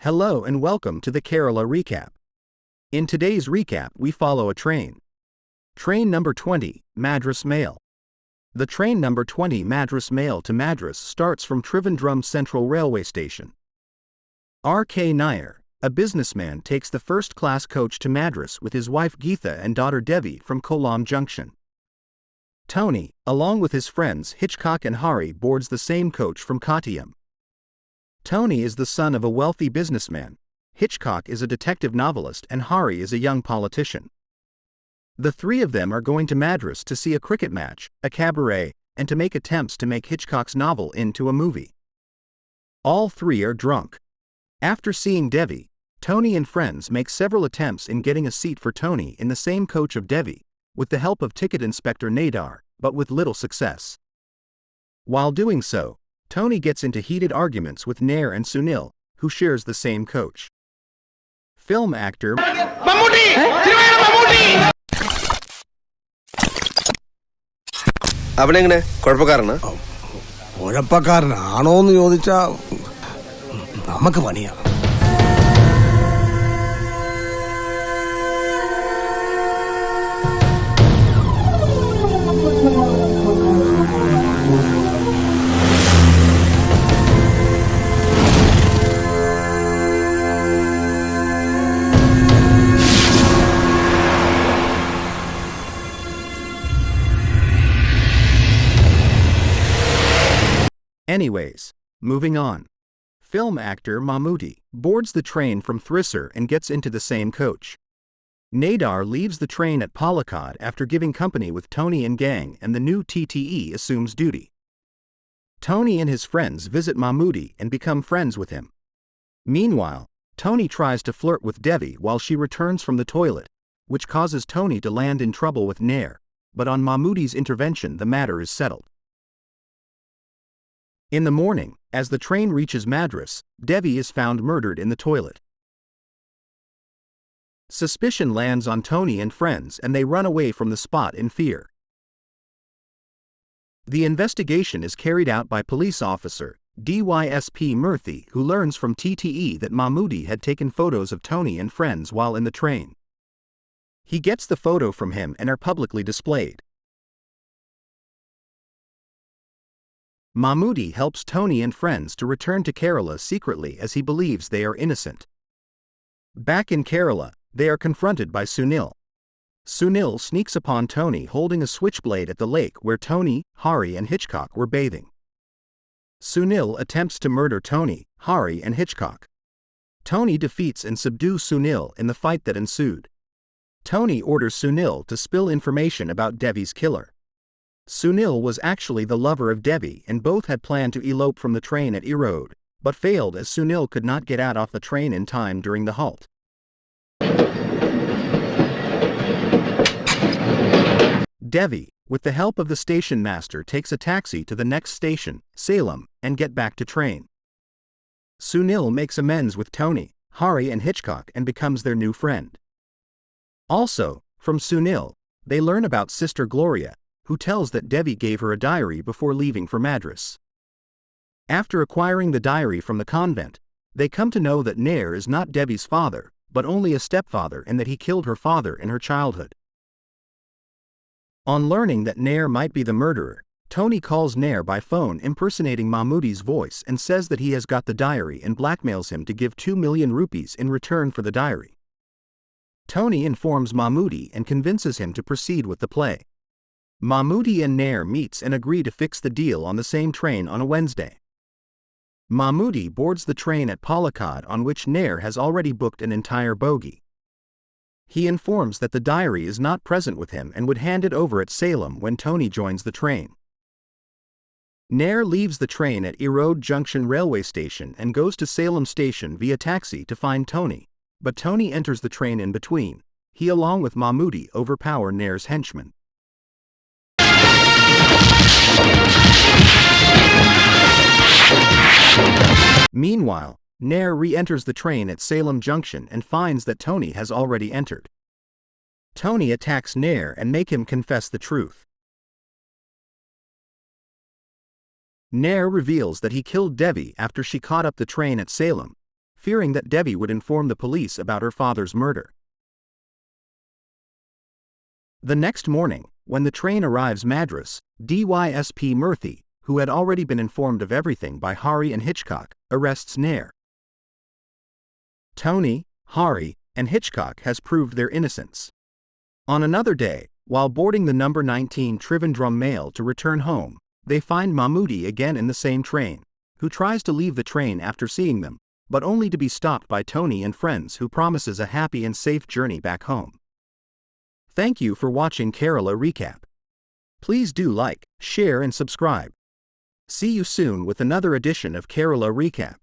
Hello and welcome to the Kerala Recap. In today's recap, we follow a train. Train number 20, Madras Mail. The train number 20 Madras Mail to Madras starts from Trivandrum Central Railway Station. R.K. Nair, a businessman, takes the first-class coach to Madras with his wife Geetha and daughter Devi from Kollam Junction. Tony, along with his friends Hitchcock and Hari, boards the same coach from Kottayam. Tony is the son of a wealthy businessman, Hitchcock is a detective novelist, and Hari is a young politician. The three of them are going to Madras to see a cricket match, a cabaret, and to make attempts to make Hitchcock's novel into a movie. All three are drunk. After seeing Devi, Tony and friends make several attempts in getting a seat for Tony in the same coach of Devi, with the help of Ticket Inspector Nadar, but with little success. While doing so, Tony gets into heated arguments with Nair and Sunil, who shares the same coach. Film actor Mammootty! Mammootty! അവനെങ്ങനെ കുഴപ്പക്കാരനാ? കുഴപ്പക്കാരനാണോന്ന് ചോദിച്ചാ നമുക്ക് പണിയാ. Anyways, moving on. Film actor Mammootty boards the train from Thrissur and gets into the same coach. Nadar leaves the train at Palakkad after giving company with Tony and gang, and the new TTE assumes duty. Tony and his friends visit Mammootty and become friends with him. Meanwhile, Tony tries to flirt with Devi while she returns from the toilet, which causes Tony to land in trouble with Nair, but on Mammootty's intervention the matter is settled. In the morning, as the train reaches Madras, Devi is found murdered in the toilet. Suspicion lands on Tony and friends and they run away from the spot in fear. The investigation is carried out by police officer DYSP Murthy, who learns from TTE that Mammootty had taken photos of Tony and friends while in the train. He gets the photo from him and are publicly displayed. Mammootty helps Tony and friends to return to Kerala secretly as he believes they are innocent. Back in Kerala, they are confronted by Sunil. Sunil sneaks upon Tony holding a switchblade at the lake where Tony, Hari and Hitchcock were bathing. Sunil attempts to murder Tony, Hari and Hitchcock. Tony defeats and subdues Sunil in the fight that ensued. Tony orders Sunil to spill information about Devi's killer. Sunil was actually the lover of Devi and both had planned to elope from the train at Erode, but failed as Sunil could not get out off the train in time during the halt. Devi, with the help of the station master, takes a taxi to the next station, Salem, and get back to train. Sunil makes amends with Tony, Hari and Hitchcock and becomes their new friend. Also, from Sunil, they learn about Sister Gloria, who tells that Devi gave her a diary before leaving for Madras. After acquiring the diary from the convent, they come to know that Nair is not Devi's father, but only a stepfather, and that he killed her father in her childhood. On learning that Nair might be the murderer, Tony calls Nair by phone impersonating Mammootty's voice and says that he has got the diary and blackmails him to give 2 million rupees in return for the diary. Tony informs Mammootty and convinces him to proceed with the play. Mammootty and Nair meets and agree to fix the deal on the same train on a Wednesday. Mammootty boards the train at Palakkad, on which Nair has already booked an entire bogie. He informs that the diary is not present with him and would hand it over at Salem when Tony joins the train. Nair leaves the train at Erode Junction railway station and goes to Salem station via taxi to find Tony, but Tony enters the train in between. He along with Mammootty overpower Nair's henchmen. Meanwhile, Nair re-enters the train at Salem Junction and finds that Tony has already entered. Tony attacks Nair and makes him confess the truth. Nair reveals that he killed Devi after she caught up the train at Salem, fearing that Devi would inform the police about her father's murder. The next morning, when the train arrives Madras, DYSP Murthy, who had already been informed of everything by Hari and Hitchcock, arrests Nair. Tony, Hari, and Hitchcock has proved their innocence. On another day, while boarding the number 19 Trivandrum mail to return home, they find Mammootty again in the same train, who tries to leave the train after seeing them, but only to be stopped by Tony and friends who promises a happy and safe journey back home. Thank you for watching Kerala Recap. Please do like, share and subscribe. See you soon with another edition of Kerala Recap.